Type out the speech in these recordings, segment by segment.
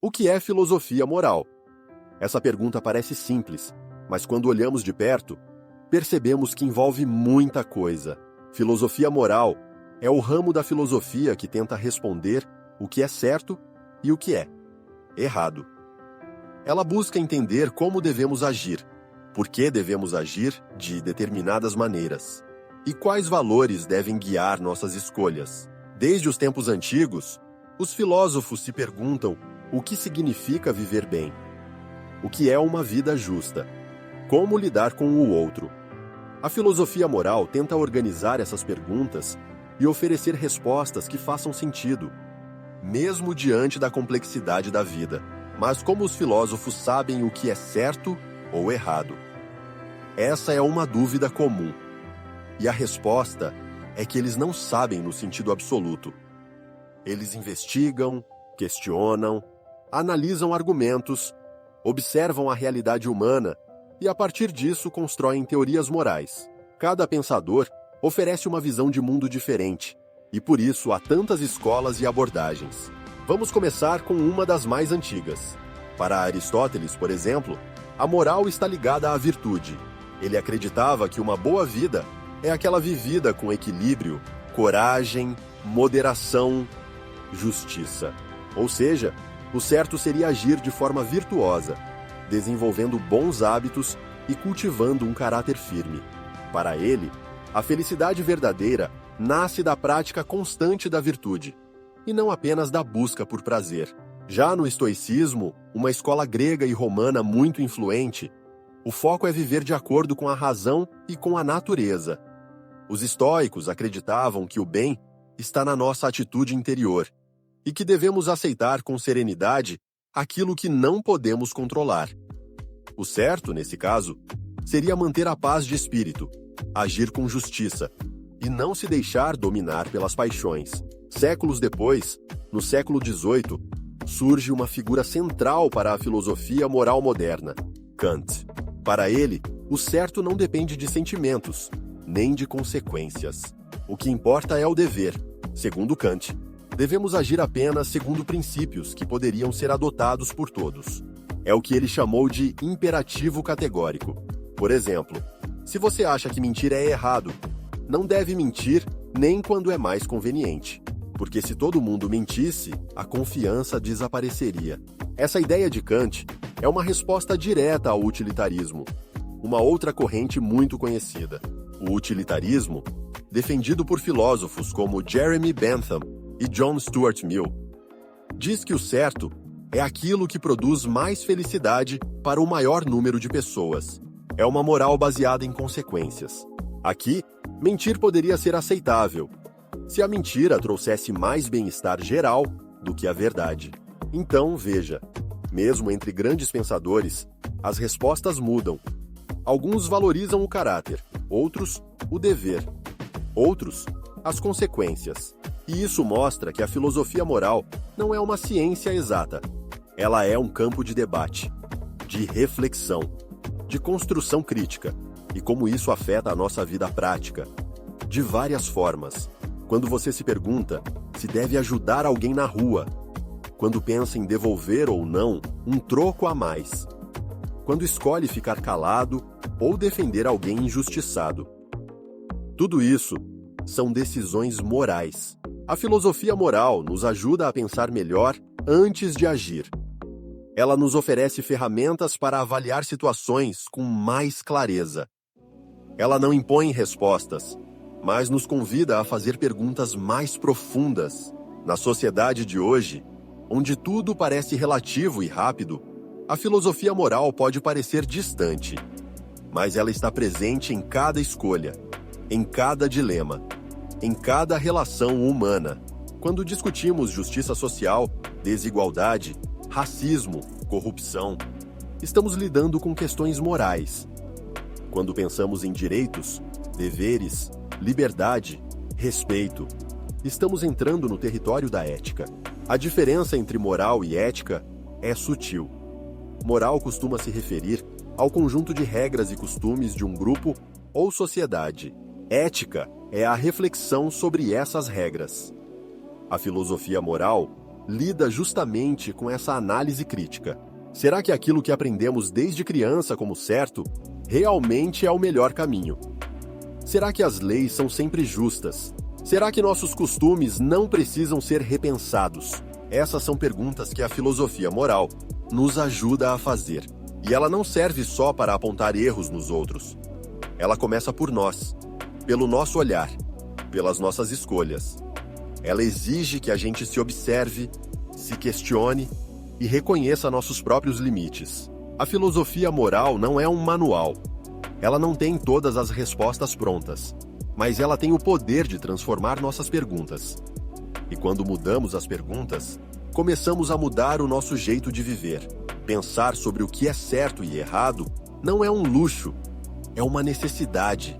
O que é filosofia moral? Essa pergunta parece simples, mas quando olhamos de perto, percebemos que envolve muita coisa. Filosofia moral é o ramo da filosofia que tenta responder o que é certo e o que é errado. Ela busca entender como devemos agir, por que devemos agir de determinadas maneiras e quais valores devem guiar nossas escolhas. Desde os tempos antigos, os filósofos se perguntam o que significa viver bem, o que é uma vida justa, como lidar com o outro. A filosofia moral tenta organizar essas perguntas e oferecer respostas que façam sentido, mesmo diante da complexidade da vida. Mas como os filósofos sabem o que é certo ou errado? Essa é uma dúvida comum. E a resposta é que eles não sabem no sentido absoluto. Eles investigam, questionam, analisam argumentos, observam a realidade humana e, a partir disso, constroem teorias morais. Cada pensador oferece uma visão de mundo diferente, e por isso há tantas escolas e abordagens. Vamos começar com uma das mais antigas. Para Aristóteles, por exemplo, a moral está ligada à virtude. Ele acreditava que uma boa vida é aquela vivida com equilíbrio, coragem, moderação, justiça. Ou seja, o certo seria agir de forma virtuosa, desenvolvendo bons hábitos e cultivando um caráter firme. Para ele, a felicidade verdadeira nasce da prática constante da virtude, e não apenas da busca por prazer. Já no estoicismo, uma escola grega e romana muito influente, o foco é viver de acordo com a razão e com a natureza. Os estoicos acreditavam que o bem está na nossa atitude interior e que devemos aceitar com serenidade aquilo que não podemos controlar. O certo, nesse caso, seria manter a paz de espírito, agir com justiça e não se deixar dominar pelas paixões. Séculos depois, no século XVIII, surge uma figura central para a filosofia moral moderna, Kant. Para ele, o certo não depende de sentimentos, nem de consequências. O que importa é o dever. Segundo Kant, devemos agir apenas segundo princípios que poderiam ser adotados por todos. É o que ele chamou de imperativo categórico. Por exemplo, se você acha que mentir é errado, não deve mentir nem quando é mais conveniente, porque se todo mundo mentisse, a confiança desapareceria. Essa ideia de Kant é uma resposta direta ao utilitarismo, uma outra corrente muito conhecida. O utilitarismo, defendido por filósofos como Jeremy Bentham e John Stuart Mill, diz que o certo é aquilo que produz mais felicidade para o maior número de pessoas. É uma moral baseada em consequências. Aqui, mentir poderia ser aceitável, se a mentira trouxesse mais bem-estar geral do que a verdade. Então, veja, mesmo entre grandes pensadores, as respostas mudam. Alguns valorizam o caráter, outros, o dever, outros, as consequências. E isso mostra que a filosofia moral não é uma ciência exata. Ela é um campo de debate, de reflexão, de construção crítica, e como isso afeta a nossa vida prática. De várias formas. Quando você se pergunta se deve ajudar alguém na rua, quando pensa em devolver ou não um troco a mais, quando escolhe ficar calado ou defender alguém injustiçado. Tudo isso são decisões morais. A filosofia moral nos ajuda a pensar melhor antes de agir. Ela nos oferece ferramentas para avaliar situações com mais clareza. Ela não impõe respostas, mas nos convida a fazer perguntas mais profundas. Na sociedade de hoje, onde tudo parece relativo e rápido, a filosofia moral pode parecer distante, mas ela está presente em cada escolha, em cada dilema, em cada relação humana. Quando discutimos justiça social, desigualdade, racismo, corrupção, estamos lidando com questões morais. Quando pensamos em direitos, deveres, liberdade, respeito, estamos entrando no território da ética. A diferença entre moral e ética é sutil. Moral costuma se referir ao conjunto de regras e costumes de um grupo ou sociedade. Ética é a reflexão sobre essas regras. A filosofia moral lida justamente com essa análise crítica. Será que aquilo que aprendemos desde criança como certo realmente é o melhor caminho? Será que as leis são sempre justas? Será que nossos costumes não precisam ser repensados? Essas são perguntas que a filosofia moral nos ajuda a fazer. E ela não serve só para apontar erros nos outros. Ela começa por nós, pelo nosso olhar, pelas nossas escolhas. Ela exige que a gente se observe, se questione e reconheça nossos próprios limites. A filosofia moral não é um manual. Ela não tem todas as respostas prontas, mas ela tem o poder de transformar nossas perguntas. E quando mudamos as perguntas, começamos a mudar o nosso jeito de viver. Pensar sobre o que é certo e errado não é um luxo, é uma necessidade,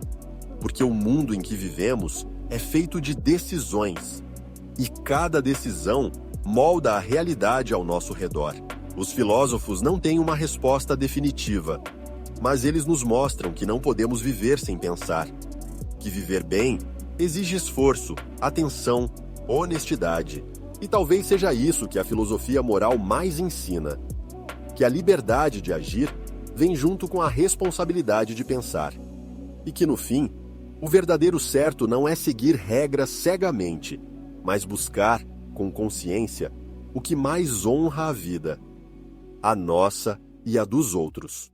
porque o mundo em que vivemos é feito de decisões, e cada decisão molda a realidade ao nosso redor. Os filósofos não têm uma resposta definitiva, mas eles nos mostram que não podemos viver sem pensar, que viver bem exige esforço, atenção, honestidade. E talvez seja isso que a filosofia moral mais ensina, que a liberdade de agir vem junto com a responsabilidade de pensar. E que, no fim, o verdadeiro certo não é seguir regras cegamente, mas buscar, com consciência, o que mais honra a vida, a nossa e a dos outros.